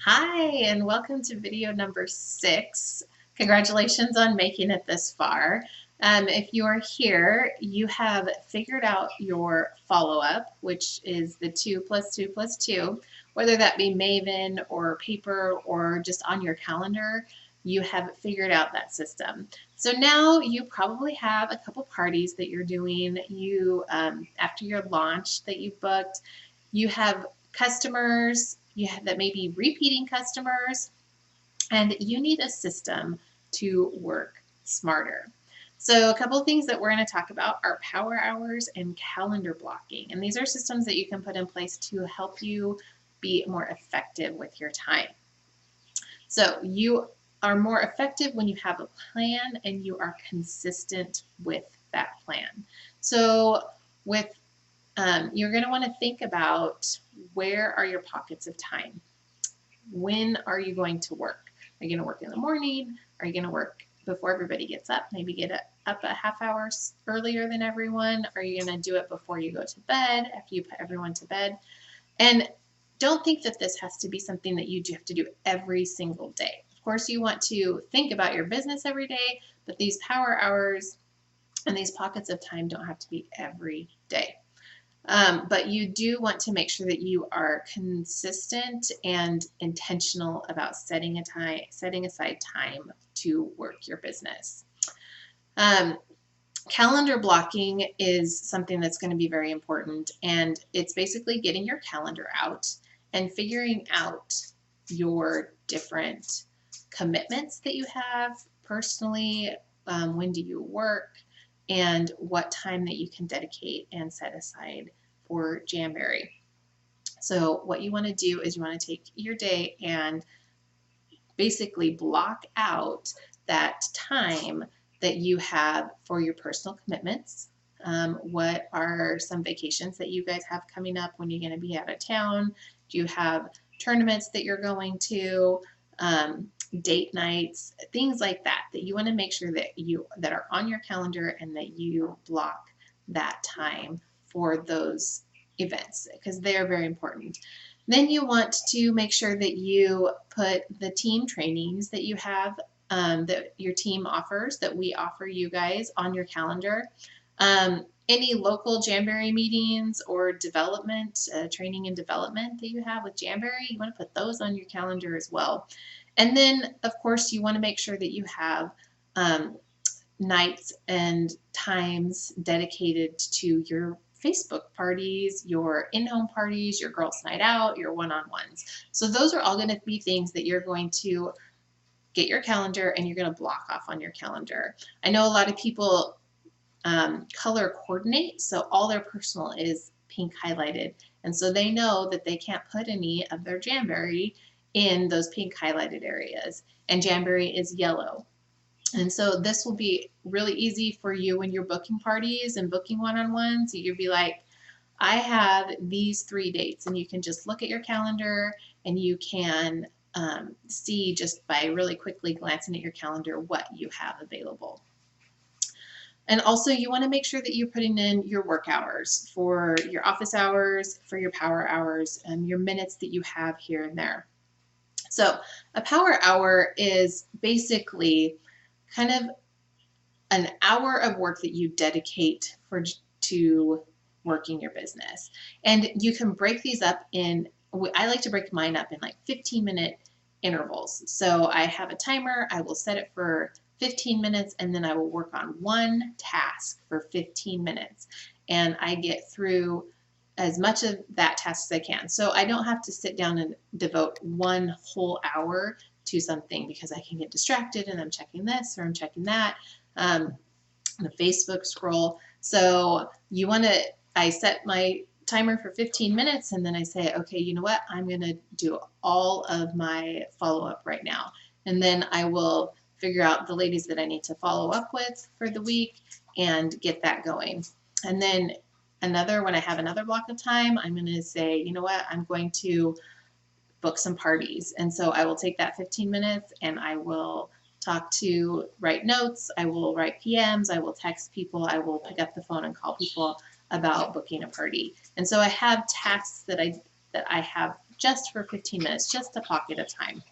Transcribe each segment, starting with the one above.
Hi, and welcome to video number 6. Congratulations on making it this far. If you are here, you have figured out your follow-up, which is the 2 plus 2 plus 2, whether that be Maven or paper or just on your calendar, you have figured out that system. So now you probably have a couple parties that you're doing. After your launch that you've booked, you have customers that may be repeating customers, and you need a system to work smarter. So a couple of things that we're going to talk about are power hours and calendar blocking. And these are systems that you can put in place to help you be more effective with your time. So you are more effective when you have a plan and you are consistent with that plan. So you're going to want to think about, where are your pockets of time? When are you going to work? Are you going to work in the morning? Are you going to work before everybody gets up? Maybe get up a half hour earlier than everyone? Are you going to do it before you go to bed, after you put everyone to bed? And don't think that this has to be something that you have to do every single day. Of course, you want to think about your business every day, but these power hours and these pockets of time don't have to be every day. But you do want to make sure that you are consistent and intentional about setting aside time to work your business. Calendar blocking is something that's going to be very important, and it's basically getting your calendar out and figuring out your different commitments that you have personally. When do you work? And what time that you can dedicate and set aside for Jamberry. So what you want to do is you want to take your day and basically block out that time that you have for your personal commitments. What are some vacations that you guys have coming up when you're going to be out of town? Do you have tournaments that you're going to? Date nights, things like that you want to make sure that are on your calendar, and that you block that time for those events, because they're very important. Then you want to make sure that you put the team trainings that you have, that your team offers, that we offer you guys, on your calendar. Any local Jamberry meetings or development, training and development that you have with Jamberry, you want to put those on your calendar as well. And then, of course, you want to make sure that you have nights and times dedicated to your Facebook parties, your in-home parties, your girls' night out, your one-on-ones. So those are all going to be things that you're going to get your calendar and you're going to block off on your calendar. I know a lot of people color coordinate, so all their personal is pink highlighted, and so they know that they can't put any of their Jamberry in those pink highlighted areas, and Jamberry is yellow. And so this will be really easy for you when you're booking parties and booking one-on-ones. You'll be like, I have these 3 dates, and you can just look at your calendar and you can see, just by really quickly glancing at your calendar, what you have available. And also, you want to make sure that you're putting in your work hours, for your office hours, for your power hours, and your minutes that you have here and there. So a power hour is basically kind of an hour of work that you dedicate to working your business. And you can break these up in, I like to break mine up in like 15-minute intervals. So I have a timer, I will set it for 15 minutes, and then I will work on one task for 15 minutes. And I get through as much of that task as I can. So I don't have to sit down and devote one whole hour to something, because I can get distracted and I'm checking this or I'm checking that, the Facebook scroll. So I set my timer for 15 minutes, and then I say, okay, you know what? I'm going to do all of my follow-up right now. And then I will figure out the ladies that I need to follow up with for the week and get that going. And then when I have another block of time, I'm going to say, you know what, I'm going to book some parties. And so I will take that 15 minutes and I will write notes, I will write PMs, I will text people, I will pick up the phone and call people about booking a party. And so I have tasks that I have just for 15 minutes, just a pocket of time.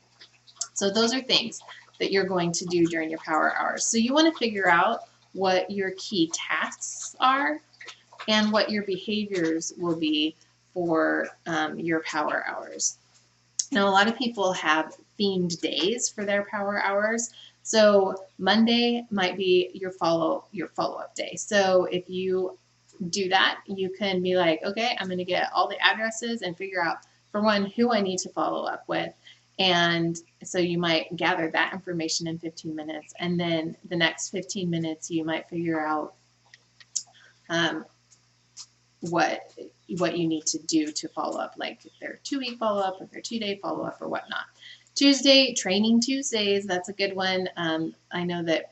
So those are things that you're going to do during your power hours. So you want to figure out what your key tasks are and what your behaviors will be for your power hours. Now, a lot of people have themed days for their power hours. So Monday might be your follow-up day. So if you do that, you can be like, okay, I'm going to get all the addresses and figure out, for one, who I need to follow up with. And so you might gather that information in 15 minutes. And then the next 15 minutes, you might figure out what you need to do to follow up, like if they're 2-week follow-up, if they're 2-day follow-up or whatnot. Tuesday, Training Tuesdays, that's a good one. I know that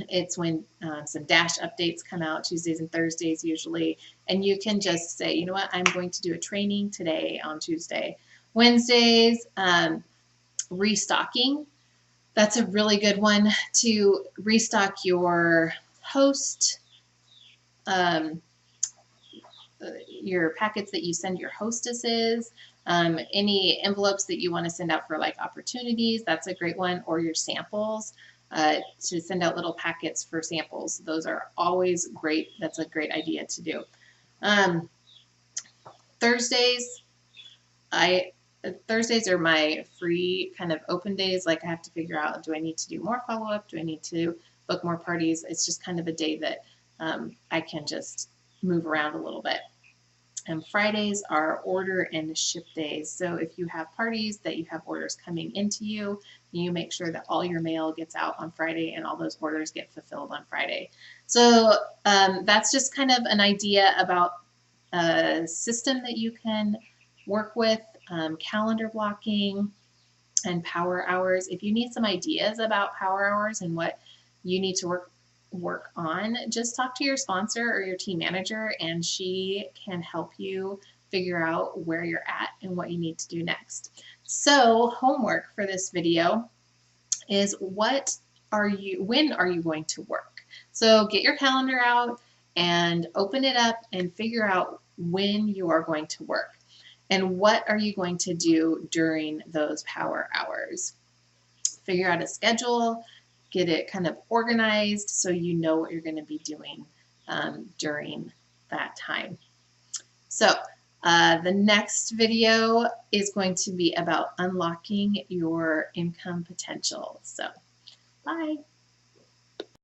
it's when some Dash updates come out, Tuesdays and Thursdays usually, and you can just say, you know what, I'm going to do a training today on Tuesday. Wednesdays, restocking. That's a really good one to restock your host, your packets that you send your hostesses, any envelopes that you want to send out for like opportunities, that's a great one, or your samples, to send out little packets for samples. Those are always great. That's a great idea to do. Thursdays are my free kind of open days. Like I have to figure out, do I need to do more follow-up? Do I need to book more parties? It's just kind of a day that I can just move around a little bit. And Fridays are order and ship days. So if you have parties that you have orders coming into you, you make sure that all your mail gets out on Friday and all those orders get fulfilled on Friday. So that's just kind of an idea about a system that you can work with, calendar blocking and power hours. If you need some ideas about power hours and what you need to work on, just talk to your sponsor or your team manager, and she can help you figure out where you're at and what you need to do next. So homework for this video is when are you going to work? So get your calendar out and open it up and figure out when you are going to work and what are you going to do during those power hours. Figure out a schedule, get it kind of organized so you know what you're going to be doing during that time. So the next video is going to be about unlocking your income potential. So bye.